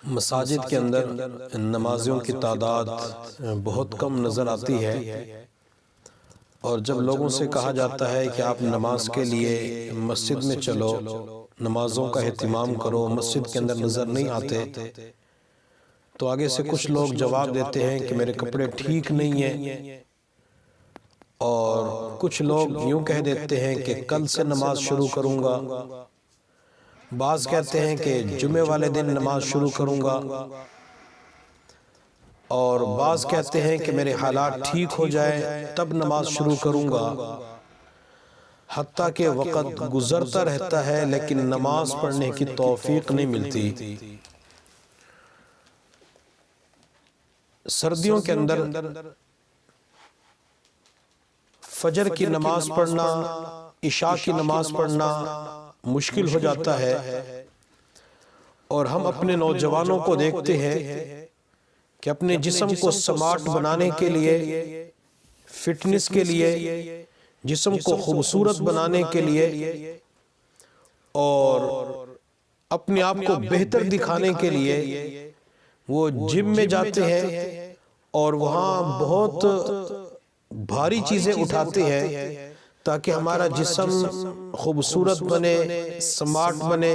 مساجد کے اندر نمازیوں کی تعداد بہت کم نظر آتی ہے، اور جب لوگوں سے کہا جاتا ہے کہ آپ نماز کے لیے مسجد میں چلو، نمازوں کا اہتمام کرو، مسجد کے اندر نظر نہیں آتے، تو آگے سے کچھ لوگ جواب دیتے ہیں کہ میرے کپڑے ٹھیک نہیں ہیں، اور کچھ لوگ یوں کہہ دیتے ہیں کہ کل سے نماز شروع کروں گا، بعض کہتے ہیں کہ جمعے والے دن نماز شروع کروں گا، اور بعض کہتے ہیں کہ میرے حالات ٹھیک ہو جائے تب نماز شروع کروں گا، حتیٰ کہ وقت گزرتا رہتا ہے لیکن نماز پڑھنے کی توفیق نہیں ملتی۔ سردیوں کے اندر فجر کی نماز پڑھنا، عشاء کی نماز پڑھنا مشکل ہو جاتا ہے، اور ہم اپنے نوجوانوں کو دیکھتے ہیں کہ اپنے جسم کو سمارٹ بنانے کے لیے، فٹنس کے لیے، جسم کو خوبصورت بنانے کے لیے اور اپنے آپ کو بہتر دکھانے کے لیے وہ جم میں جاتے ہیں اور وہاں بہت بھاری چیزیں اٹھاتے ہیں تاکہ ہمارا جسم خوبصورت بنے، سمارٹ بنے،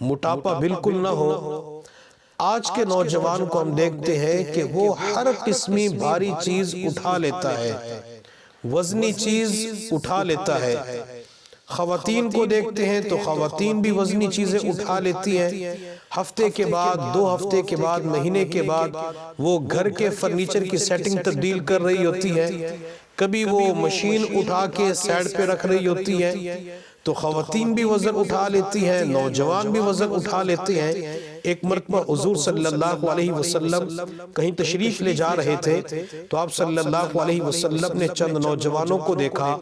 موٹاپا بالکل نہ ہو۔ آج کے نوجوان کو ہم دیکھتے ہیں کہ وہ ہر قسمی بھاری چیز اٹھا لیتا ہے، وزنی چیز اٹھا لیتا ہے۔ خواتین کو دیکھتے ہیں تو خواتین بھی وزنی چیزیں اٹھا لیتی ہیں، ہفتے کے بعد، 2 ہفتے کے بعد، مہینے کے بعد وہ گھر کے فرنیچر کی سیٹنگ تبدیل کر رہی ہوتی ہے، کبھی وہ مشین اٹھا کے سائیڈ پہ رکھ رہی ہوتی ہے، تو خواتین بھی وزن اٹھا لیتی ہیں، نوجوان بھی وزن اٹھا لیتے ہیں۔ ایک مرتبہ حضور صلی اللہ علیہ وسلم کہیں تشریف لے جا رہے تھے تو آپ صلی اللہ علیہ وسلم نے چند نوجوانوں کو دیکھا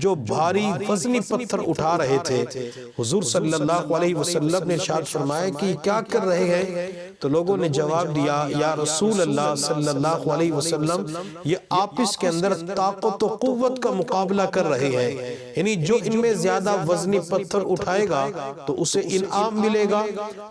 جو بھاری وزنی پتھر اٹھا رہے تھے۔ حضور صلی اللہ علیہ وسلم نے ارشاد فرمایا کہ کیا کر رہے ہیں؟ تو لوگوں نے جواب دیا، یا رسول اللہ صلی اللہ علیہ وسلم، یہ آپس کے اندر طاقت و قوت کا مقابلہ کر رہے ہیں، یعنی جو ان میں زیادہ وزنی پتھر اٹھائے گا تو اسے انعام ملے گا۔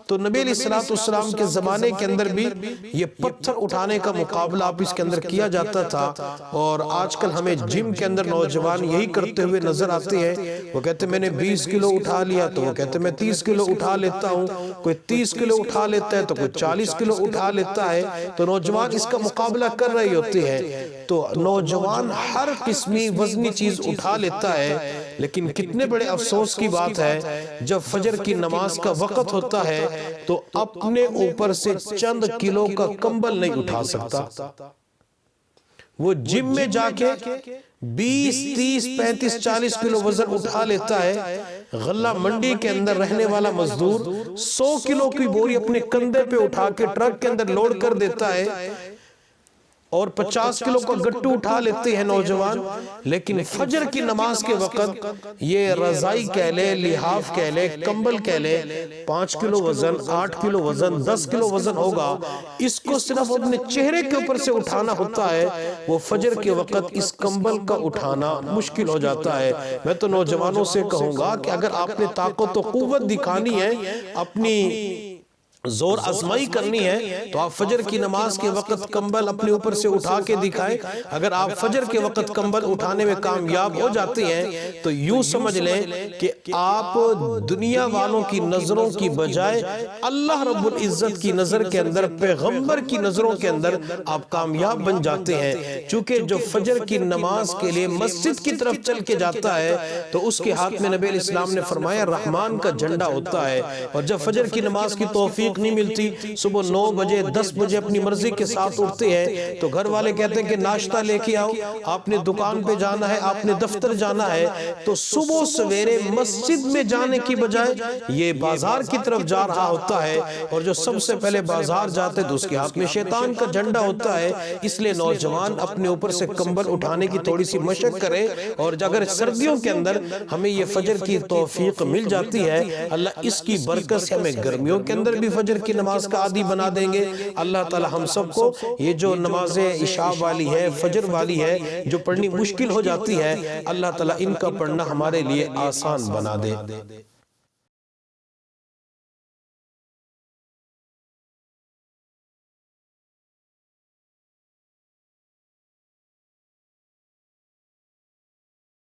تو نبی علیہ السلام کے زمانے کے اندر بھی یہ پتھر اٹھانے کا مقابلہ آپس کے اندر کیا جاتا تھا، اور آج کل ہمیں جم کے اندر نوجوان یہی کرتے ہوئے نظر آتے ہیں۔ وہ کہتے ہیں میں نے 20 کلو اٹھا لیا، تو وہ کہتے ہیں میں 30 کلو اٹھا لیتا ہوں، کوئی 30 کلو اٹھا لیتا ہے تو کوئی 40 کلو اٹھا لیتا ہے، تو نوجوان اس کا مقابلہ کر رہے ہوتے ہیں۔ تو نوجوان ہر قسمی وزنی چیز اٹھا لیتا ہے، لیکن کتنے بڑے افسوس کی بات ہے جب فجر کی نماز کا وقت ہوتا ہے تو اپنے اوپر سے چند کلو کا کمبل نہیں اٹھا سکتا۔ وہ جم میں جا کے 20، 30، 35، 40 کلو وزن اٹھا لیتا ہے۔ غلہ منڈی کے اندر رہنے والا مزدور 100 کلو کی بوری اپنے کندھے پہ اٹھا کے ٹرک کے اندر لوڈ کر دیتا ہے، اور 50 کلو کا گٹو اٹھا لیتے ہیں نوجوان، لیکن فجر کی نماز کے وقت یہ رضائی کہہ لے، لحاف کہہ لے، کمبل کہہ لے، 5 کلو وزن، 8 کلو وزن، 10 کلو وزن ہوگا، اس کو صرف اپنے چہرے کے اوپر سے اٹھانا ہوتا ہے۔ وہ فجر کے وقت اس کمبل کا اٹھانا مشکل ہو جاتا ہے۔ میں تو نوجوانوں سے کہوں گا کہ اگر آپ نے طاقت و قوت دکھانی ہے، اپنی زور آزمائی کرنی ہے، تو آپ فجر کی نماز کے وقت کمبل اپنے اوپر سے اٹھا کے دکھائیں۔ اگر آپ فجر کے وقت کمبل اٹھانے میں کامیاب ہو جاتے ہیں تو یوں سمجھ لیں کہ آپ دنیا والوں کی نظروں کی بجائے اللہ رب العزت کی نظر کے اندر، پیغمبر کی نظروں کے اندر آپ کامیاب بن جاتے ہیں۔ چونکہ جو فجر کی نماز کے لیے مسجد کی طرف چل کے جاتا ہے تو اس کے ہاتھ میں نبی علیہ السلام نے فرمایا رحمان کا جھنڈا ہوتا ہے، اور جب فجر کی نماز کی توفیق نہیں ملتی، صبح 9 بجے 10 بجے اپنی مرضی کے ساتھ اٹھتے ہیں تو گھر والے کہتے ہیں کہ ناشتہ لے کے آؤ، آپ نے دکان پہ جانا ہے، آپ نے دفتر جانا ہے، تو صبح سویرے مسجد میں جانے کی بجائے یہ بازار کی طرف جا رہا ہوتا ہے، اور جو سب سے پہلے بازار جاتے تو اس کے ہاتھ میں شیطان کا جھنڈا ہوتا ہے۔ اس لیے نوجوان اپنے اوپر سے کمبل اٹھانے کی تھوڑی سی مشق کریں، اور اگر سردیوں کے اندر ہمیں یہ فجر کی توفیق مل جاتی ہے، اللہ اس کی برکت سے ہمیں گرمیوں کے اندر بھی فجر کی نماز کا عادی بنا دیں گے۔ اللہ تعالی ہم سب کو یہ جو نماز عشاء والی ہے، فجر والی ہے، جو پڑھنی مشکل ہو جاتی ہے، اللہ تعالی ان کا پڑھنا ہمارے لیے آسان بنا دے۔